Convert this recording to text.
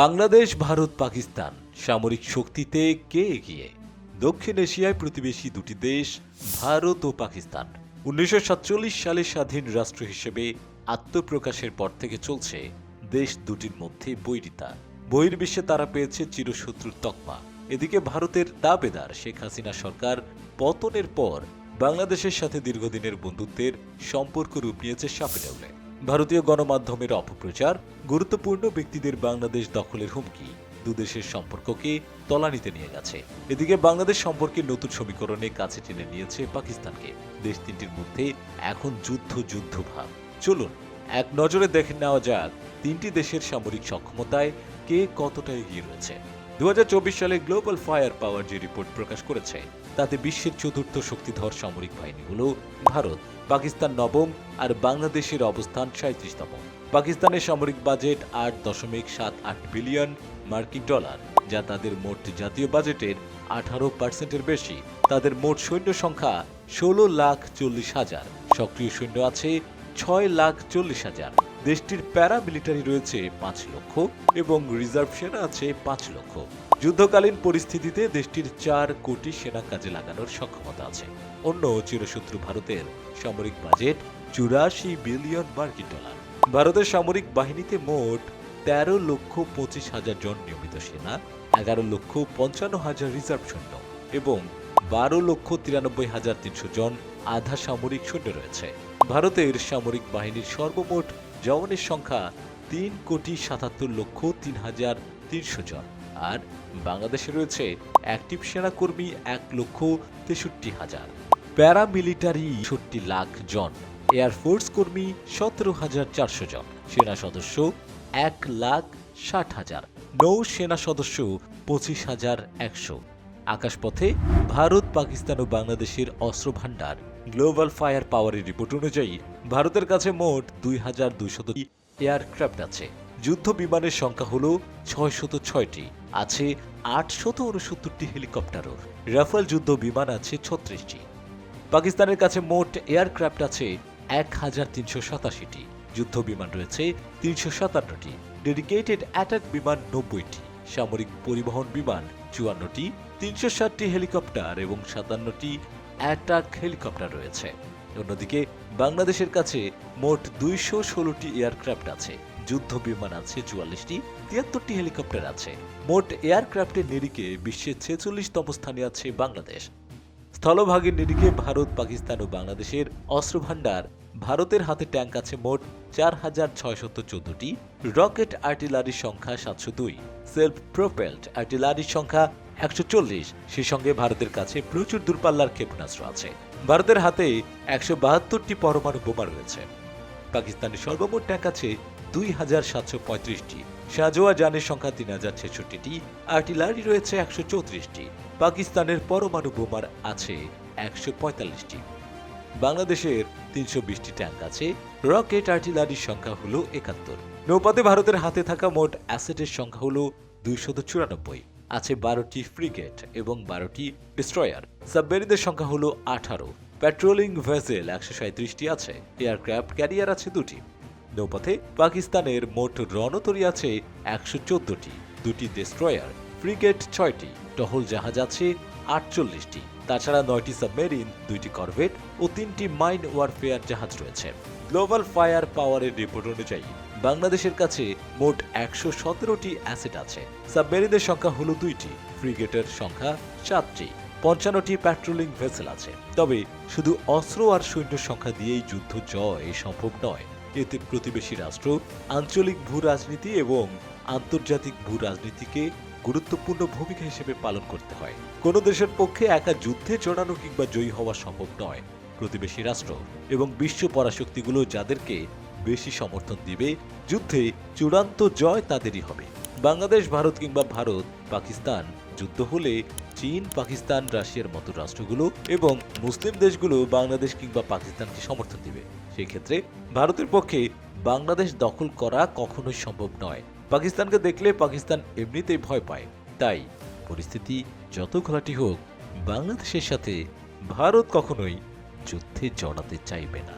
বাংলাদেশ, ভারত, পাকিস্তান সামরিক শক্তিতে কে এগিয়ে? দক্ষিণ এশিয়ায় প্রতিবেশী দুটি দেশ ভারত ও পাকিস্তান 1947 সালে স্বাধীন রাষ্ট্র হিসেবে আত্মপ্রকাশের পর থেকে চলছে দেশ দুটির মধ্যে বৈরিতা। বহির্বিশ্বে তারা পেয়েছে চিরশত্রুর তকমা। এদিকে ভারতের দাবেদার শেখ হাসিনা সরকার পতনের পর বাংলাদেশের সাথে দীর্ঘদিনের বন্ধুত্বের সম্পর্ক রূপ নিয়েছে সাপে নেউলে। ভারতীয় গণমাধ্যমের অপপ্রচার, গুরুত্বপূর্ণ ব্যক্তিদের বাংলাদেশ দখলের হুমকি দুদেশের সম্পর্ককে তলানিতে নিয়ে গেছে। এদিকে বাংলাদেশ সম্পর্কে নতুন সমীকরণে কাছে টেনে নিয়েছে পাকিস্তানকে। দেশ তিনটির মধ্যে এখন যুদ্ধ ভাব। চলুন এক নজরে দেখে নেওয়া যাক তিনটি দেশের সামরিক সক্ষমতায় কে কতটা এগিয়ে রয়েছে। 2024 সালে গ্লোবাল ফায়ার পাওয়ার যে রিপোর্ট প্রকাশ করেছে তাতে বিশ্বের চতুর্থ শক্তিধর সামরিক বাহিনী হল ভারত, পাকিস্তান নবম আর বাংলাদেশের অবস্থান 37তম। পাকিস্তানের সামরিক বাজেট 8.78 বিলিয়ন মার্কিন ডলার, যা তাদের মোট জাতীয় বাজেটের 18% বেশি। তাদের মোট সৈন্য সংখ্যা 16,40,000, সক্রিয় সৈন্য আছে 6,40,000। দেশটির প্যারামিলিটারি রয়েছে 5 লক্ষ এবং রিজার্ভ সেনা আছে 5 লক্ষ। যুদ্ধকালীন পরিস্থিতিতে দেশটির 4 কোটি সেনা কাজে লাগানোর সক্ষমতা আছে। অন্য চিরশত্রু ভারতের সামরিক বাজেট 84 বিলিয়ন মার্কিন ডলার। ভারতের সামরিক বাহিনীতে মোট 13,25,000 জন নিয়মিত সেনা, 11,55,000 রিজার্ভ সৈন্য এবং 12,93,300 জন আধা সামরিক সৈন্য রয়েছে। ভারতের সামরিক বাহিনীর সর্বমোট জওয়ানের সংখ্যা 3,77,03,300 জন, আর বাংলাদেশে রয়েছে অ্যাক্টিভ সেনাকর্মী 1,63,000, প্যারামিলিটারি 60 লাখ জন, এয়ারফোর্স কর্মী 17,400 জন, সেনা সদস্য 1,60,000, নৌ সেনা সদস্য 25,100। আকাশপথে ভারত, পাকিস্তান ও বাংলাদেশের অস্ত্র ভাণ্ডার গ্লোবাল ফায়ার পাওয়ারের রিপোর্ট অনুযায়ী ভারতের কাছে মোট 2,200 এয়ারক্রাফট আছে। যুদ্ধ বিমানের সংখ্যা হল 606টি, আছে 869টি হেলিকপ্টারও। রাফাল যুদ্ধ বিমান আছে 36টি। পাকিস্তানের কাছে মোট এয়ারক্রাফট আছে 1,387টি, যুদ্ধ বিমান রয়েছে 357টি, ডেডিকেটেড অ্যাটাক বিমান 90টি, সামরিক পরিবহন বিমান 54টি, 360টি হেলিকপ্টার এবং 57টি অ্যাটাক হেলিকপ্টার রয়েছে। অন্যদিকে বাংলাদেশের কাছে মোট 216টি এয়ারক্রাফট আছে, যুদ্ধ বিমান আছে 44টি, 73টি হেলিকপ্টার আছে। মোট এয়ারক্রাফটের নিরিখে বিশ্বের 46তম স্থানে আছে বাংলাদেশ। স্থলভাগের নিরিখে ভারত, পাকিস্তান ও বাংলাদেশের অস্ত্র ভাণ্ডার। ভারতের হাতে ট্যাঙ্ক আছে মোট 4,614টি, রকেট আর্টিলারির সংখ্যা 702, সেলফ প্রোপেলড আর্টিলারির সংখ্যা 140। সেই সঙ্গে ভারতের কাছে প্রচুর দূরপাল্লার ক্ষেপণাস্ত্র আছে। ভারতের হাতে 172টি পরমাণু বোমা রয়েছে। পাকিস্তানের সর্বমোট ট্যাঙ্ক আছে 2,735টি, সাঁজোয়া যানের সংখ্যা 3,066টি, আর্টিলারি রয়েছে 134টি। পাকিস্তানের পরমাণু বোমার আছে 145টি। বাংলাদেশের 320টি ট্যাঙ্ক আছে, রকেট আর্টিলারির সংখ্যা হল 71। নৌপথে ভারতের হাতে থাকা মোট অ্যাসেটের সংখ্যা হল 294, আছে 12টি ফ্রিগেট এবং 12টি ডিস্ট্রয়ার। সাবমেরিনের সংখ্যা হল 18, প্যাট্রোলিং ভেসেল 137টি আছে, এয়ারক্রাফট ক্যারিয়ার আছে 2টি। নৌপথে পাকিস্তানের মোট রণতরী আছে 114টি, 2টি ডেস্ট্রয়ার, ফ্রিগেট 6টি, টহল জাহাজ আছে 48টি। তাছাড়া 9টি সাবমেরিন, 2টি করভেট ও 3টি মাইন ওয়ারফেয়ার জাহাজ রয়েছে। গ্লোবাল ফায়ার পাওয়ারের রিপোর্ট অনুযায়ী বাংলাদেশের কাছে মোট 117টি অ্যাসেট আছে। সাবমেরিনের সংখ্যা হল 2টি, ফ্রিগেটের সংখ্যা 7টি, 55টি প্যাট্রোলিং ভেসেল আছে। তবে শুধু অস্ত্র আর সৈন্য সংখ্যা দিয়েই যুদ্ধ জয় সম্ভব নয়। এতে প্রতিবেশী রাষ্ট্র, আঞ্চলিক ভূ রাজনীতি এবং আন্তর্জাতিক ভূ রাজনীতিকে গুরুত্বপূর্ণ ভূমিকা হিসেবে পালন করতে হয়। কোন দেশের পক্ষে একা যুদ্ধে জড়ানো কিংবা জয়ী হওয়া সম্ভব নয়। প্রতিবেশী রাষ্ট্র এবং বিশ্ব পরাশক্তিগুলো যাদেরকে বেশি সমর্থন দিবে, যুদ্ধে চূড়ান্ত জয় তাদেরই হবে। বাংলাদেশ, ভারত কিংবা ভারত পাকিস্তান যুদ্ধ হলে চীন, পাকিস্তান, রাশিয়ার মতো রাষ্ট্রগুলো এবং মুসলিম দেশগুলো বাংলাদেশ কিংবা পাকিস্তানকে সমর্থন দিবে। সেই ক্ষেত্রে ভারতের পক্ষে বাংলাদেশ দখল করা কখনোই সম্ভব নয়। পাকিস্তানকে দেখলে পাকিস্তান এমনিতেই ভয় পায়। তাই পরিস্থিতি যত ঘোলাটে হোক, বাংলাদেশের সাথে ভারত কখনোই যুদ্ধে জড়াতে চাইবে না।